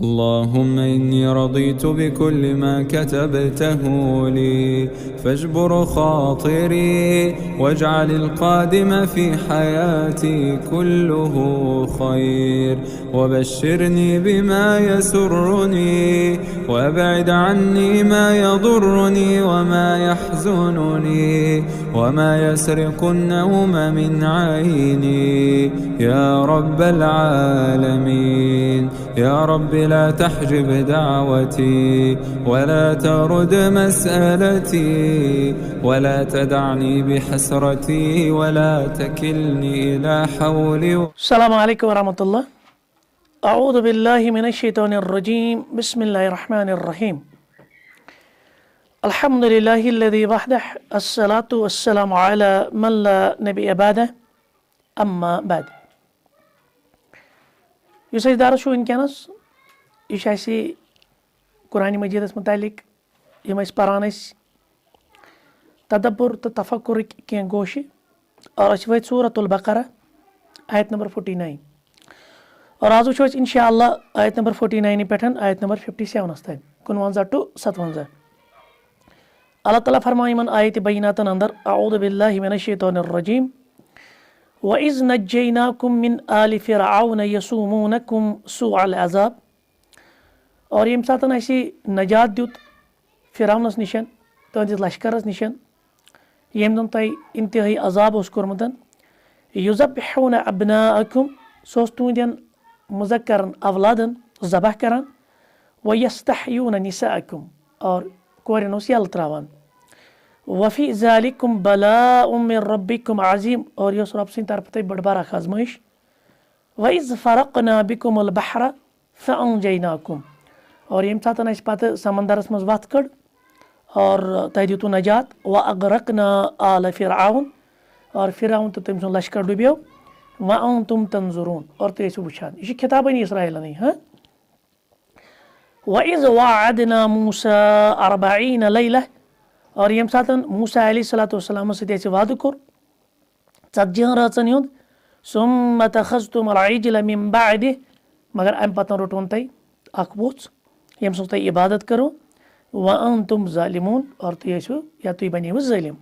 اللهم إني رضيت بكل ما كتبته لي فاجبر خاطري واجعل القادم في حياتي كله خير وبشرني بما يسرني وابعد عني ما يضرني وما يحزنني وما يسرق النوم من عيني يا رب العالمين. يا رب لا تحجب دعوتي ولا ترد مسألتي ولا تدعني بحسرتي ولا تكلني إلى حولي. السلام عليكم ورحمة الله. أعوذ بالله من الشيطان الرجيم. بسم الله الرحمن الرحيم. الحمد لله الذي وحده الصلاة والسلام على من لا نبي بعده أما بعد. یُس اَسہِ درس چھُ وٕنکیٚنَس یہِ چھُ اَسہِ قرآنِ مجیٖدَس مُتعلق یِم أسۍ پَران ٲسۍ تدبُر تہٕ تفکُرٕکۍ کینٛہہ گوشہِ اور أسۍ وٲتۍ سوٗرۃ البقرہ آیت نمبر 49 اور آز وٕچھو أسۍ اِنشاء اللہ آیت نمبر 49 پٮ۪ٹھ آیت نمبر 57 تام 59 ٹُو 57. اللہ تعالیٰ فرمایہِ یِمن آیتِ بیناتن اندر اعوذ باللہ من الشیطان الرجیم وَإِذْ نَجَّيْنَاكُمْ مِنْ آلِ فِرْعَوْنَ يَسُومُونَكُمْ سُوءَ الْعَذَابِ اور ییٚمہِ ساتہٕ اَسہِ نجات دیُت فِرعونَس نِش تٕہنٛدِس لشکرس نِش ییٚمۍ زن تۄہہِ اِنتِہٲیی عذاب اوس کوٚرمُت یُذَبِّحُونَ أَبْنَاءَكُمْ سُہ اوس تُہنٛدٮ۪ن مُذکرن اولادن ذبح کران وَيَسْتَحْیُونَ نِسَاءَكُمْ اور کورٮ۪ن اوس یَلہٕ تراوان وَفِي ذَلِکُم بَلَاءٌ مِن رَبِّکُم عظیٖم اور یہِ اوس رۄبہٕ سٕنٛدِ طرفہٕ تۄہہِ بٔڑ بار اکھ آزمٲیش وَإِذْ فَرَقْنَا بِكُمُ الْبَحْرَ فَأَنجَيْنَاكُم اور ییٚمہِ ساتہٕ اَسہِ پتہٕ سمندرس منٛز وَتھ کٔڑ اور تۄہہِ دِتوٗ نجات وَأَغرَقْنَا آلَ فِرعون اور فِرعون تہٕ تٔمۍ سُنٛد لشکر ڈُبیو وَأَنتُم تَنظُروٗن اور تُہۍ ٲسِو وٕچھان یہِ چھِ خِطابٲنی اسرایٖلنٕے وَإِذْ وَاعَدْنَا مُوسَىٰ 40 لَیلَةً اور ییٚمہِ ساتہٕ موٗسا علیہ الصلاتُ وسلامس سۭتۍ اَسہِ وعدٕ کوٚر 40 رٲژن ہُنٛد ثُمَّ اتَّخَذْتُمُ الْعِجْلَ مِن بَعْدِهِ مگر امہِ پتہٕ روٚٹوُن تۄہہِ اکھ ووٚژھ ییٚمہِ سٕنٛز تۄہہِ عبادت کٔرٕو وَأَنتُم ظالِموٗن اور تُہۍ ٲسِو یا تُہۍ بنیوٕ ظٲلِم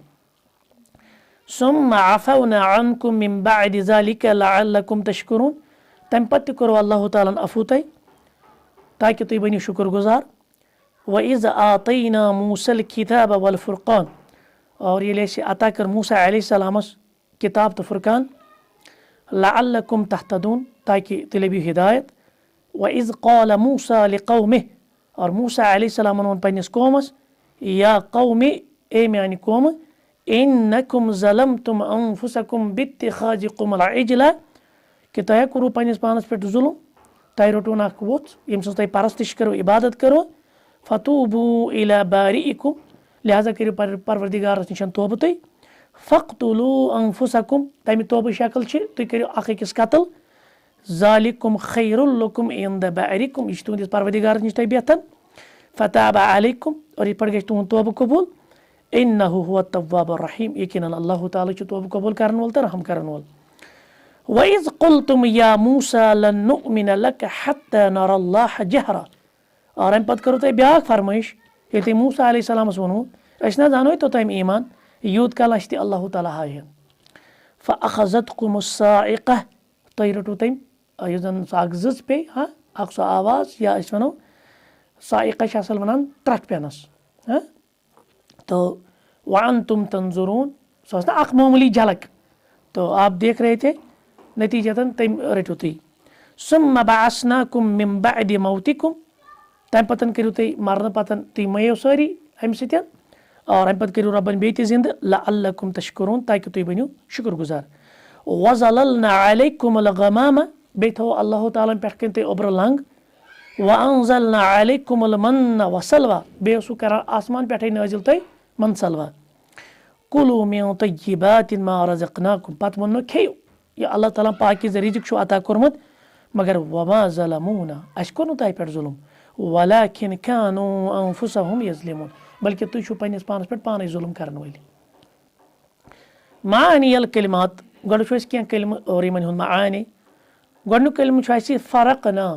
ثُمَّ عَفَوْنَا عَنکُم مِن بَعْدِ ذَلِکَ لَعَلَّکُم تَشْکُرُون تمہِ پتہٕ تہِ کوٚروٕ اللہ تعالیٰ ہن عفوٗ تۄہہِ تاکہِ تُہۍ بٔنِو شُکُر گُزار وَإِذْ آتَیْنَا مُوسَى الْکِتابَ وَالْفُرْقان اور ییٚلہِ اَسہِ عطا کٔر موٗسا علیہ السلامس کِتاب تہٕ فُرقان لَعَلَّکُم تَہْتَدوٗن تاکہِ تُہۍ لٔبِو ہِدایت وَإِذْ قَالَ مُوسَى لِقَوْمِهِ اور موٗسا علیہ السلامن ووٚن پننِس قومس یا قومِ اے میانہِ قومہٕ اِنَّکُم ظَلَمتُم أَنفُسَکُم بِاتِّخَاذِکُم الْعِجْلَ کہِ تۄہہِ ہا کوٚروٕ پننِس پانس پٮ۪ٹھ ظُلم تۄہہِ روٚٹوُن اکھ ووٚژھ ییٚمہِ سٕنٛز تۄہہِ پرستِش کٔرٕو عبادت کٔرٕو فَتوٗبوٗ إِلیٰ بارِئِکُم لہٰذا کٔرِو پروردِگارس نِش توبہٕ تُہۍ فَقتُلوٗ أنفُسَکُم تمہِ توبٕچ شکٕل چھِ تُہۍ کٔرِو اکھ أکِس قتل ذالِکُم خَیرٌ لَکُم عِندَ بارِئِکُم یہِ چھُ تُہنٛدِس پروردِگارس نِش تۄہہِ بہتر فَتابَ عَلیکُم اور یِتھ پٲٹھۍ گژھِ تُہُنٛد توبہٕ قبوٗل اِنَّہُ ہُوَ التَّوَّابُ الرحیٖم یقیٖنن اللہ تعالیٰ چھُ توبہٕ قبوٗل کرن وول تہٕ رحم کرن وول وَإِذْ قُلتُم یا موٗسَىٰ لَن نُؤْمِنَ لَکَ حَتَّىٰ نَرَى اللّٰهَ جَہرًا اور امہِ پتہٕ کٔرٕو تۄہہِ بیٛاکھ فرمٲیش ییٚلہِ تۄہہِ موٗسا علیہ السلامس ووٚنوٕ أسۍ نہ حظ اَنوے توٚتام ایٖمان یوٗت کال اَسہِ تہِ اللہ تعالیٰ ہاوِ فَأَخَذَتْکُمُ الصَّاعِقَةُ تۄہہِ رٔٹوٕ تٔمۍ یُس زن سۄ اکھ زٕژ پیٚیہِ اکھ سۄ آواز یا أسۍ وَنو صاعِقہ چھِ اصل وَنان ترٛٹھ پٮ۪نس تہٕ وَأَنتُم تَنظُروٗن سۄ ٲس نہ اکھ معموٗلی جھلک تو آپ دیکھ رہے تھے نٔتیٖجتن تٔمۍ رٔٹِو تُہۍ ثُمَّ بَعَثْنَاکُم مِن بَعْدِ مَوتِکُم تمہِ پتہٕ کٔرِو تُہۍ مرنہٕ پتہٕ تُہۍ مٔیِو سٲری امہِ سۭتۍ اور امہِ پتہٕ کٔرِو رۄبن بیٚیہِ تہِ زِندٕ لَعَلَّکُم تَشْکُروٗن تاکہِ تُہۍ بٔنِو شُکُر گُزار وَظَلَلْنَا عَلیکُم الْغَمَامَ بیٚیہِ تھوٚو اللہ تعالیٰ ہن پٮ۪ٹھٕ کَنۍ تۄہہِ اوٚبرٕ لنٛگ وَأَنزَلْنَا عَلیکُم الْمَنَّ وَسَلْوَىٰ بیٚیہِ اوسوُ کران آسمان پٮ۪ٹھے نٲزِل تۄہہِ مَن سلوا کُلوٗ مِن طیباتٍ مَا رَزَقناکُم پتہٕ ووٚننو کھیٚیِو یہِ اللہ تعالیٰ ہن پاکیٖزٕ رِزق چھُ عطا کوٚرمُت مگر وَما ظَلَموٗنَا اَسہِ کوٚر نہٕ تۄہہِ پٮ۪ٹھ ظُلُم وَلَٰکِن كانوٗ أنفُسَہُم یَظلِموٗن بلکہِ تُہۍ چھِو پننِس پانس پٮ۪ٹھ پانے ظُلُم کرن وٲلۍ معانی الکلمات گۄڈٕ وٕچھو أسۍ کینٛہہ کلمہٕ اور یِمن ہُنٛد معانی گۄڈنیُک کلمہٕ چھُ اَسہِ فرقنا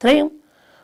3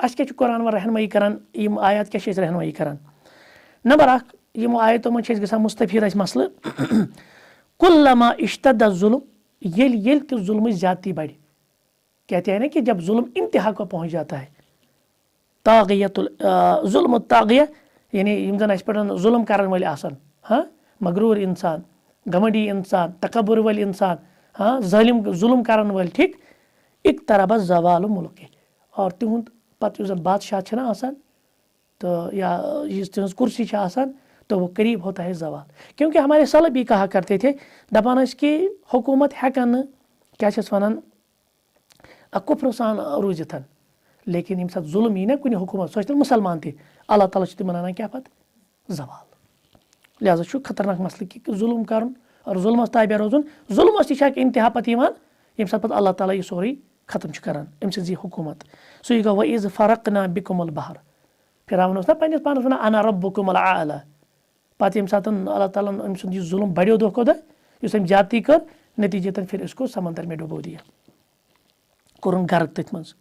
اَسہِ کیٛاہ چھُ قرآن وۄنۍ رہنمٲیی کران یِم آیات کیٛاہ چھِ اَسہِ رہنمٲیی کران نمبر اکھ یِمو آیاتو منٛز چھِ أسۍ گژھان مُستفیٖد اَسہِ مسلہٕ کُلما اِشتد ظُلم ییٚلہِ تہِ ظُلمٕچ زیادتی بڑِ کہتے ہیں نا کہ جب ظلم انتہا کو پہنچ جاتا ہے طاغیت ظلم طاغیہ یعنی یِم زن اَسہِ پٮ۪ٹھ ظُلم کرن وٲلۍ آسان ہاں مغروٗر اِنسان گھمنڈی اِنسان تکبر وٲلۍ اِنسان ہاں ظُلم کرن وٲلۍ ٹھیٖک اقترب زوال مُلکہِ اور تِہُنٛد پتہٕ یُس زن بادشاہ چھِنہ آسان تہٕ یا یُس تِہنٛز کُرسی چھِ آسان تو وہ قریب ہوتا ہے زوال کیونکہ ہمارے سلف بھی کہا کرتے تھے دپان ٲسۍ کہِ حکوٗمت ہٮ۪کن نہٕ کیٛاہ چھِ اَتھ وَنان کُفرٕ سان روٗزِتھ لیکن ییٚمہِ ساتہٕ ظُلم یی نا کُنہِ حکوٗمت سۄ ٲسۍ تیٚلہِ مُسلمان تہِ اللہ تعالیٰ چھُ تِمن اَنان کیٛاہ پتہٕ زوال لہٰذا چھُ خطرناک مسلہٕ کہِ ظُلم کرُن اور ظُلمس تابع روزُن ظُلمس تہِ چھِ اکھ انتہا پتہٕ یِوان ییٚمہِ ساتہٕ پتہٕ اللہ تعالیٰ یہِ سورُے ختم چھُ کران أمۍ سٕنٛز یہِ حکوٗمت سُے گوٚو وَإِذ فَرَقْنَا بِكُمُ الْبَحْرَ فِرعون اوس نا پننِس پانس ونان انا ربُكُمُ الْأَعْلَى پتہٕ ییٚمہِ ساتہٕ اللہ تعالیٰ ہن أمۍ سُنٛد یہِ ظُلم بڑیو دۄہ کھۄتہٕ دۄہ یُس أمۍ زیادتی کٔر نتیٖجتن پھر اُسکو سمندر میں ڈُبو دِیا کوٚرُن غرق تٔتھۍ منٛز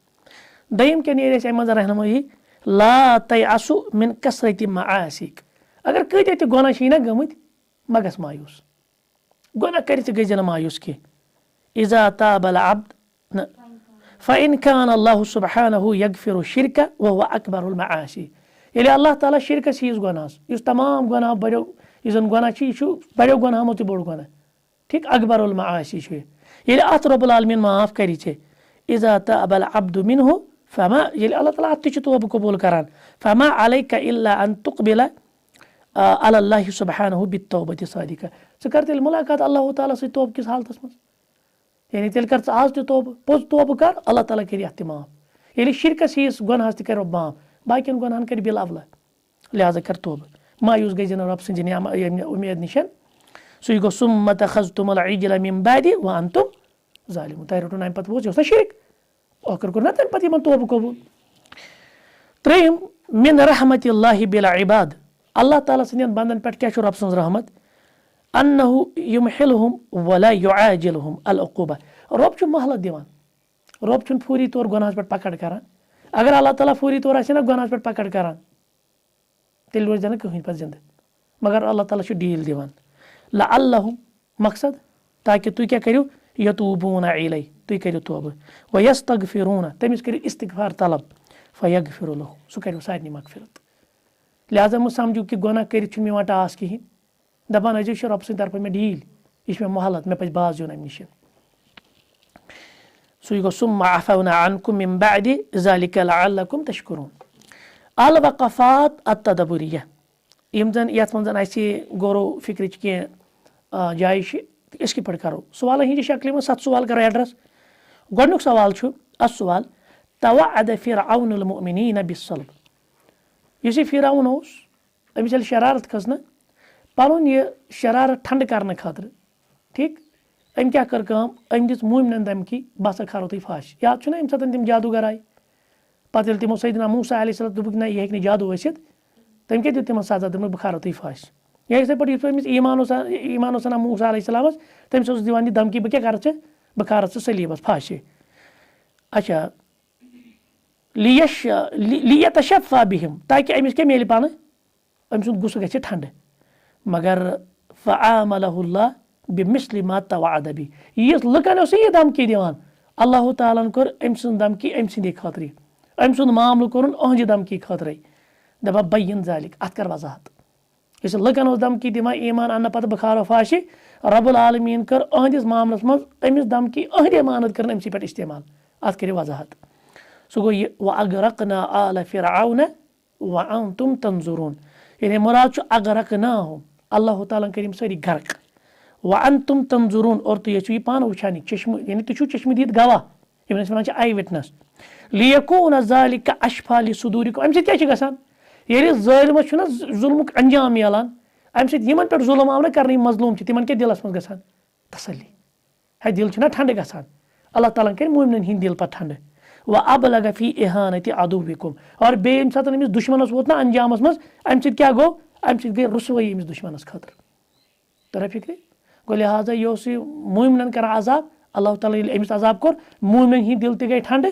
دوٚیِم کیٛاہ نیرِ اَسہِ اَمہِ منٛز رہنمٲیی لا تَیَأسُ مِن کثرتِ مَعاصِک اگر کۭتیاہ تہِ گۄناہ چھِی نا گٔمٕتۍ مہ گژھ مایوٗس گۄناہ کٔرِتھ تہِ گٔژھۍ نہٕ مایوٗس کینٛہہ اِذا تاب العبد نہ فإن كان الله سبحانه يغفر الشرك وهو أكبر المعاصي ییٚلہِ اللہ تعالیٰ شرکس ہِوِس گۄناہس یُس تمام گۄناہ بڑیو یُس زن گۄناہ چھُ یہِ چھُ بڑیو گۄناہو منٛز تہِ بوٚڑ گۄناہ ٹھیٖک اکبر المعاصی چھُ ییٚلہِ اتھ رۄب العالمیٖن معاف کرِ ژےٚ اذا تاب العبد منه فما ییٚلہِ اللہ تعالیٰ اتھ تہِ چھُ توبہٕ قبوٗل کران فما عليك الا ان تقبل على الله سبحانه بالتوبة صادقة ژٕ کر تیٚلہِ مُلاقات اللہ تعالیٰ سۭتۍ توبہٕ کِس حالتس منٛز یعنی تیٚلہِ کر ژٕ آز تہِ توبہٕ پوٚز توبہٕ کر اللہ تعالیٰ کری اتھ تہِ معاف ییٚلہِ شرکس ہِوِس گۄناہس تہِ کرِ رۄب معاف باقین گۄناہن کر بِل اولہ لہٰذا کر توبہٕ مایوٗس گٔژھۍ نہٕ رۄب سٕنٛزِ اُمید نِش سُے گوٚو ثُمَّ اتَّخَذْتُمُ الْعِجْلَ مِن بَعْدِ وَأَنْتُمْ ظَالِمُونَ تۄہہِ روٚٹوُ امہِ پتہٕ پوٚز یہِ اوس نا شرک ٲخٕر کوٚر نا تمہِ پتہٕ یِمن توبہٕ قبوٗل ترٛیٚیِم مِن رحمتِ اللہِ بالعباد اللہ تعالیٰ سٕنٛدٮ۪ن بنٛدن پٮ۪ٹھ کیٛاہ چھُ رۄب سٕنٛز رحمت انہُ یُمہِلہُم ولا یُعاجِلہُم العقوٗبہ رۄب چھُ مہلت دِوان رۄب چھُنہٕ فوری طور گۄناہس پٮ۪ٹھ پکڑ کران اگر اللہ تعالیٰ فوری طور آسہِ نا گۄناہس پٮ۪ٹھ پکڑ کران تیٚلہِ روزِ نہٕ کٕہٕنۍ پتہٕ زنٛدٕ مگر اللہ تعالیٰ چھُ ڈیٖل دِوان لعلہُم مقصد تاکہِ تُہۍ کیٛاہ کٔرِو یتوٗبوٗنہ اِلَے تُہۍ کٔرِو توبہٕ وَیَستغفِروٗنہ تٔمِس کٔرِو استغفار طلب فیغفر لہُم سُہ کَرِ سارنٕے مغفرت لہٰذا مہٕ سمجھِو کہِ گۄناہ کٔرِتھ چھُنہٕ مےٚ یِوان ٹاس کِہینۍ دپان ٲسۍزیو یہِ چھِ رۄب سٕنٛدِ طرفہٕ مےٚ ڈیٖل یہِ چھِ مےٚ مہلت مےٚ پزِ باز یُن امہِ نِش سُے گوٚو ثُمَّ عَفَوْنَا عَنکُم مِن بَعْدِ ذَلِکَ لَعَلَّکُم تَشْکُروٗن الوقفات التدبریہ یِم زن یتھ منٛز اسہِ غورو فِکرٕچ کینٛہہ جایہِ چھِ أسۍ کِتھ پٲٹھۍ کرو سوالن ہِنٛدِ شکلہِ منٛز 7 سوال کرو ایڈرس گۄڈنیُک سوال چھُ السوال توعد فرعون المؤمنین بالصلب یُس یہِ فرعون اوس أمِس ییٚلہِ شرارت کھٔژ نہ پنُن یہِ شرارت ٹھنڈٕ کرنہٕ خٲطرٕ ٹھیٖک أمۍ کیٛاہ کٔر کٲم أمۍ دِژ موٗمنن دھمکی بہٕ ہسا کھارو تۄہہِ پھش یاد چھُنہ ییٚمہِ ساتہٕ تِم جادوٗگر آیہِ پتہٕ ییٚلہِ تِمو سیدنا موسیٰ علیہ السلام دوٚپُکھ نہ یہِ ہیٚکہِ نہٕ جادوٗ ٲسِتھ تٔمۍ کیٛاہ دیُت تِمن سزا دوٚپُکھ بہٕ کھارو تۄہہِ پھش یا یِتھٕے پٲٹھۍ یِتھ پٲٹھۍ أمِس ایٖمان اوس انان موسیٰ علیہ السلامس تٔمِس اوس دِوان یہِ دھمکی بہٕ کیٛاہ کرٕ ژےٚ بہٕ کھارَتھ ژٕ صلیٖبس پھش اچھا لیتشفع بِہِم تاکہِ أمِس کیٛاہ میلہِ پنہٕ أمۍ سُنٛد غُصہٕ گژھِ ٹھنڈٕ مگر فعاملہ اللہ بِمثلِ ما توعد بہِ ییٖژ لُکن اوس یہِ دھمکی دِوان اللہ تعالیٰ ہن کوٚر أمۍ سٕنٛز دھمکی أمۍ سٕنٛدے خٲطرٕ أمۍ سُنٛد معاملہٕ کوٚرُن أہنٛدِ دھمکی خٲطرَے دپان بین ذالِک اتھ کر وضاحت یُس لُکن اوس دھمکی دِوان ایٖمان اننہٕ پتہٕ بہٕ کھارو پھاشہِ رۄب العالمیٖن کٔر أہنٛدِس معاملس منٛز أمِس دھمکی أہنٛدے مانت کٔرٕن أمسٕے پٮ۪ٹھ استعمال اتھ کٔرِو وضاحت سُہ گوٚو یہِ وَاغرقنا آلَ فِرعون وَأَنتُم تنظُروٗن یعنی مُراد چھُ اغرقناہُم اللہ تعالیٰ ہن کٔرۍ یِم سٲری غرق وَأَنتُم تنظُروٗن اور تُہۍ ٲسِو یہِ پانہٕ وٕچھان یہِ چشمہٕ یعنی تُہۍ چھِو چشمہٕ دِتھ گواہ یِمن أسۍ وَنان چھِ آی وِٹنس لیکوٗنَ ذالِکَ اشفیٰ لِصُدوٗرِکُم اَمہِ سۭتۍ کیٛاہ چھُ گژھان ییٚلہِ ظٲلمَس چھُنہ ظُلمُک انجام میلان اَمہِ سۭتۍ یِمن پٮ۪ٹھ ظُلم آو نہ کرنہٕ یِم مظلوٗم چھِ تِمن کیٛاہ دِلس منٛز گژھان تسلی ہے دِل چھُنہ ٹھنڈٕ گژھان اللہ تعالیٰ ہن کٔرۍ موٗمنن ہِنٛدۍ دِل پتہٕ ٹھنڈٕ وَأَبلَغَ فی اِہانَتِ عدوِکُم اور بیٚیہِ ییٚمہِ ساتہٕ أمِس دُشمنس ووت نہ انجامس منٛز اَمہِ سۭتۍ کیٛاہ گوٚو اَمہِ سۭتۍ گٔے رُسوٲیی أمِس دُشمنس خٲطرٕ ترا فِکرِ گوٚو لہٰذا یہِ اوس یہِ موٗمنن کران عذاب اللہ تعالیٰ ییٚلہِ أمِس عذاب کوٚر موٗمنن ہِنٛدۍ دِل تہِ گٔے ٹھنڈٕ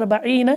40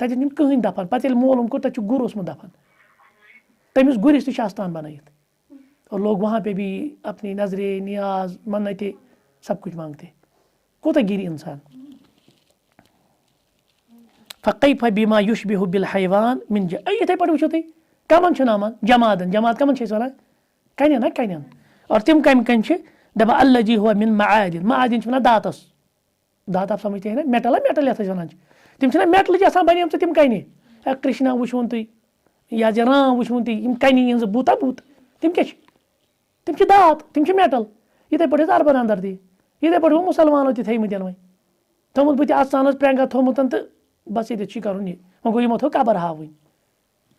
تَتہِ چھِنہٕ کٕہٕنۍ دَفن پَتہٕ ییٚلہِ معلوٗم کوٚر تَتہِ چھُ گُر اوسمُت دَفن تٔمِس گُرِس تہِ چھِ آستان بَنٲیِتھ اور لوگ وہاں پہ بھی اپنی نظرے نیاز مَنتہِ سب کچھ مانگتے کوٗتاہ گِرِ اِنسان فَقَیْفَ بِمَا یُشبِہُ بِالْحَیوان مِن یِتھَے پٲٹھۍ وٕچھِو تُہۍ کَمَن چھُ نامان جمادَن جماد کَمَن چھِ أسۍ وَنان کَنٮ۪ن ہا کَنٮ۪ن اور تِم کَمہِ کَنہِ چھِ دَپان الجی ہُوا مِن معادِن معادِن چھِ وَنان داتَس دات آپ سَمجھتے ہیں نا میٹل ہا میٹل یَتھ أسۍ وَنان چھِ تِم چھِنہ میٹلٕچ آسان بَنیمژٕ تِم کَنہِ کرٛشنا وٕچھوُن تُہۍ یا زِ رام وٕچھوُن تُہۍ یِم کَنہِ یِہٕنٛزٕ بوٗتا بوٗت تِم کیٛاہ چھِ تِم چھِ دات تِم چھِ میٹل یِتھَے پٲٹھۍ ٲسۍ اَربَن اَندَر تہِ یِتھَے پٲٹھۍ وۄنۍ مُسلمانو تہِ تھٲیمٕتۍ وۄنۍ تھوٚمُت بٕتھِ اَژانَس پرٛٮ۪نٛگا تھوٚمُت تہٕ بَس ییٚتٮ۪تھ چھُے کَرُن یہِ وۄنۍ گوٚو یِمو تھوٚو قبر ہاوٕنۍ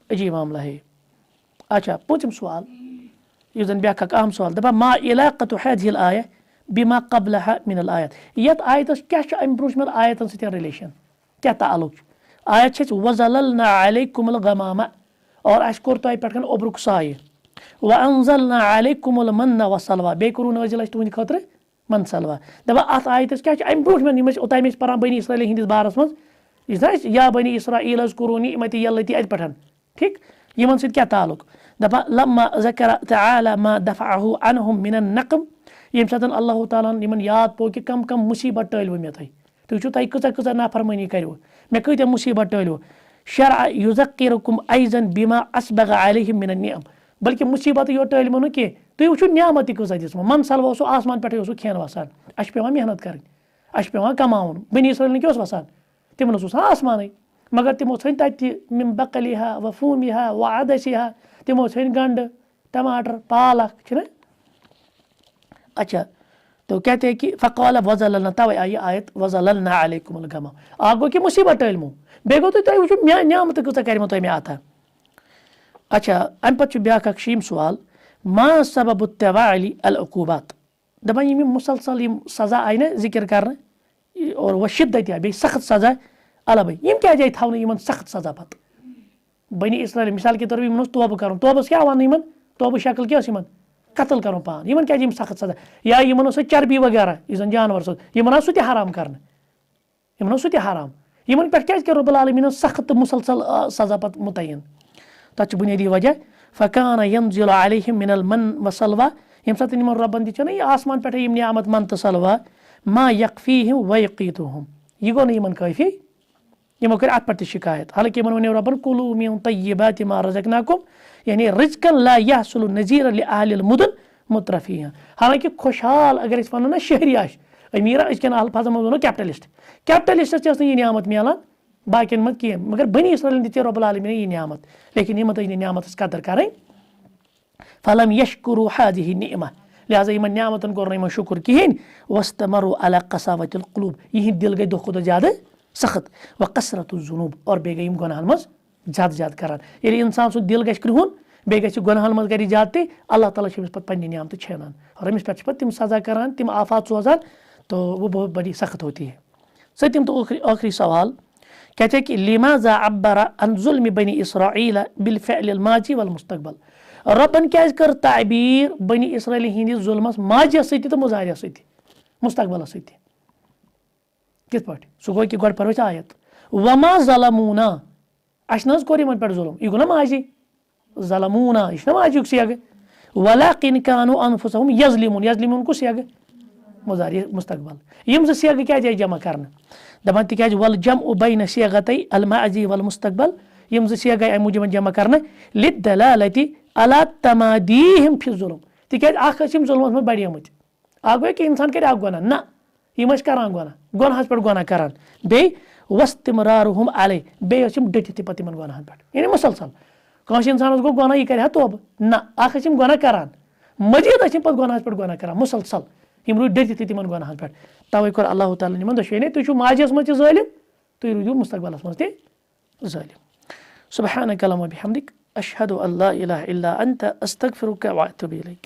عجیٖب معاملہ ہے اچھا پوٗژِم سوال یُس زَن بیٛاکھ اکھ اہم سوال دَپان ما علاقتُ هذه الآیہ بما قبلها من الآیات یَتھ آیتَس کیٛاہ چھُ اَمہِ برونٛٹھمٮ۪ن آیتَن سۭتۍ رِلیشَن کیٛاہ تعلُق چھُ آیت چھِ اَسہِ وَظَلَلْنَا عَلَیکُمُ الغَمامَ اور اَسہِ کوٚر تۄہہِ پٮ۪ٹھ اوٚبرُک سایہِ وَأَنزَلْنَا عَلَیکُمُ الْمَنَّ وَالسَّلْوَىٰ بیٚیہِ کوٚروٕ نٲزِل اَسہِ تُہٕنٛدِ خٲطرٕ مَن سَلوا دَپان اَتھ آیتَس کیٛاہ چھُ اَمہِ برونٛٹھمٮ۪ن یِم أسۍ اوٚتام ٲسۍ پَران بنی اسرائیل ہِنٛدِس بارَس منٛز یہِ چھُنہ اَسہِ یا بنی اسرائیل حظ کوٚرونی اِمَتی یَلَتی اَتہِ پٮ۪ٹھ ٹھیٖک یِمن سۭتۍ کیٛاہ تعلُق دَپان لَمَّا ذَکَرَ تَعالٰی مَا دَفَعَہُ عَنْہُم مِنَ النَّقم ییٚمہِ ساتہٕ اللہ تعالیٰ ہَن یِمن یاد پیوٚو کہِ کَم کَم مُصیٖبت ٹٲلوٕ مےٚ تُہۍ وٕچھِو تۄہہِ کۭژاہ کۭژاہ نافرمٲنی کَرِوٕ مےٚ کۭتیاہ مُصیٖبت ٹٲلوٕ شرع یُذَکِّرُکُم ایضًا بِما اَسبَغَ عَلیہِم مِنَ النِعَم بلکہِ مُصیٖبتٕے یوت ٹٲلمو نہٕ کینٛہہ تُہۍ وٕچھِو نعمت تہِ کۭژاہ دِژمٕژ من سَلوا اوسوٕ آسمان پٮ۪ٹھٕے اوسوٕ کھٮ۪ن وَسان اَسہِ چھِ پٮ۪وان محنت کَرٕنۍ اَسہِ چھِ پٮ۪وان کَماوُن بنی اسرائیلن کیٛاہ اوس وَسان تِمن اوس وَسان آسمانٕے مگر تِمو ژھٕنۍ تَتہِ تہِ مِن بَکَلِہا وَ فوٗمِہا وَ عدسِہا تِمو ژھٕنۍ گنٛڈٕ ٹماٹر پالک چھِنہ اچھا تو کہتے ہیں کہ فقال وَظَلَلْنَا تَوَے آیہِ آیت وَظَلَلْنَا عَلَیکُمُ الغَمام اکھ گوٚو کہِ مُصیٖبت ٹٲلمو بیٚیہِ گوٚو تُہۍ وٕچھِو نعمتہٕ کۭژاہ کَرِمو تۄہہِ مےٚ عطا اچھا اَمہِ پَتہٕ چھُ بیٛاکھ اکھ شیٖم سوال ما سبب التوالی العقوبات دَپان یِم مُسلسل یِم سزا آیہِ نہ ذِکِر کرنہٕ اور وَ شِدت یا بیٚیہِ سخت سزا البے یِم کیٛازِ آیہِ تھاونہٕ یِمن سخت سزا پَتہٕ بنی اسرائیل مِثال کے طور پر یِمن اوس توبہٕ کَرُن توبس کیٛاہ وَنہٕ یِمن توبہٕ شکل کیٛاہ ٲس یِمن قتل کَرُن پان یِمن کیٛازِ یِم سخت سزا یا یِمن اوس چربی وغیرہ یُس زَن جانور اوس یِمن آو سُہ تہِ حرام کرنہٕ یِمن اوس سُہ تہِ حرام یِمن پٮ۪ٹھ کیٛازِ کٔر رۄب العالمیٖنن سخت تہٕ مُسلسل سزا پَتہٕ مُتعین تَتھ چھُ بُنیٲدی وجہ فکانہ ینزِلُ علیہم من المن وسلوا ییٚمہِ ساتہٕ یِمن رۄبن دِژ نہ یہِ آسمان پٮ۪ٹھے یِم نعمت من تہٕ سلوا ما یکفیہم ویقیتُہم یہِ گوٚو نہٕ یِمن کٲفی یِمو کٔر اَتھ پٮ۪ٹھ تہِ شِکایت حالانکہِ یِمن وَنیو رۄبن کُلوٗ من طیبات ما رزقناکُم یعنی رزقن لا یحصل نذیرا لأہلِ المدن مترفیہ حالانکہِ خۄشحال اگر أسۍ وَنو نہ شہری آسہِ أمیٖر أزکٮ۪ن الفاظن منٛز وَنو کیپٹلسٹ کیپٹلسٹس تہِ ٲس نہٕ یہِ نعمت میلان باقین منٛز کینٛہہ مگر بنی اسرائیلن دِژے رۄب العالمیٖنن یہِ نعمت لیکن یِمن تٔج نہٕ نعمتس قدر کرٕنۍ فلم یشکرو هذه النعمہ لہٰذا یِمن نعمتن کوٚر نہٕ یِمن شُکُر کِہینۍ واستمروا علی قساوۃ القلوب یِہِنٛدۍ دِل گٔے دۄہ کھۄتہٕ دۄہ زیادٕ سخت وکثرت الذنوب اور بیٚیہِ گٔے یِم گۄنہن منٛز زیادٕ زیادٕ کران ییٚلہِ اِنسان سُنٛد دِل گژھِ کرٛہُن بیٚیہِ گژھِ گۄنہن منٛز کرِ زیادٕ تہِ اللہ تعالیٰ چھِ أمِس پتہٕ پننہِ نعمتہٕ چھینان اور أمِس پٮ۪ٹھ چھِ پتہٕ تِم سزا کران تِم آفات سوزان تو وہ بہت بڑی سخت ہوتی ہے سٔتِم تہٕ ٲخری سوال کہتے ہیں کہ لماذا عبر عن ظلم بنی اسرائیل بالفعل الماضی والمستقبل رۄبن کیٛازِ کٔر تعبیٖر بنی اسرائیل ہِنٛدِس ظُلمس ماضیَس سۭتۍ تہٕ مُضارِیَس سۭتۍ تہِ مُستقبلس سۭتۍ تہِ کِتھ پٲٹھۍ سُہ گوٚو کہِ گۄڈٕ پَرو أسۍ آیت وما ظلمونا اَسہِ نہ حظ کوٚر یِمن پٮ۪ٹھ ظُلم یہِ گوٚو نہ ماضی ظلمونا یہِ چھُ نہ ماضیُک سیگہٕ ولکن کانوا انفسہم یظلمون یظلمون کُس سیگہٕ مُضارِ مستقبل یِم زٕ سیگہٕ کیٛازِ آیہِ جمع کرنہٕ دَپان تِکیٛازِ والجمع بین صیغتَے الماضی والمستقبل یِم زٕ سیگہٕ آیہِ اَمہِ موٗجوٗب جمع کرنہٕ لِلدلالتی علی تمادیہم فی الظلم تِکیٛازِ اکھ ٲسۍ یِم ظُلمس منٛز بڑیمٕتۍ اکھ گوٚو کہِ اِنسان کرِ اکھ گۄناہ نہ یِم ٲسۍ کران گۄناہس پٮ۪ٹھ گۄناہ کران بیٚیہِ واستمرارہم علیہ بیٚیہِ ٲسۍ یِم ڈٔٹِتھ تہِ پتہٕ یِمن گۄناہن پٮ۪ٹھ یعنی مُسلسل کٲنٛسہِ اِنسانس گوٚو گۄناہ یہِ کرِ ہا توبہٕ نہ اکھ ٲسۍ یِم گۄناہ کران مزیٖد ٲسۍ یِم پتہٕ گۄناہس پٮ۪ٹھ گۄناہ کران مُسلسل یِم روٗدۍ ڈٔٹِتھ تہِ تِمن گۄناہن پٮ۪ٹھ تَوے کوٚر اللہ تعالیٰ ہن یِمن دۄشوٕے تُہۍ چھِو ماضیَس منٛز تہِ ظٲلِم تُہۍ روٗدِو مُستقبلس منٛز تہِ ظٲلِم سبحانک اللہم وبحمدک اشہدُ ان لا الہ الا انت استغفرک واتوب الیک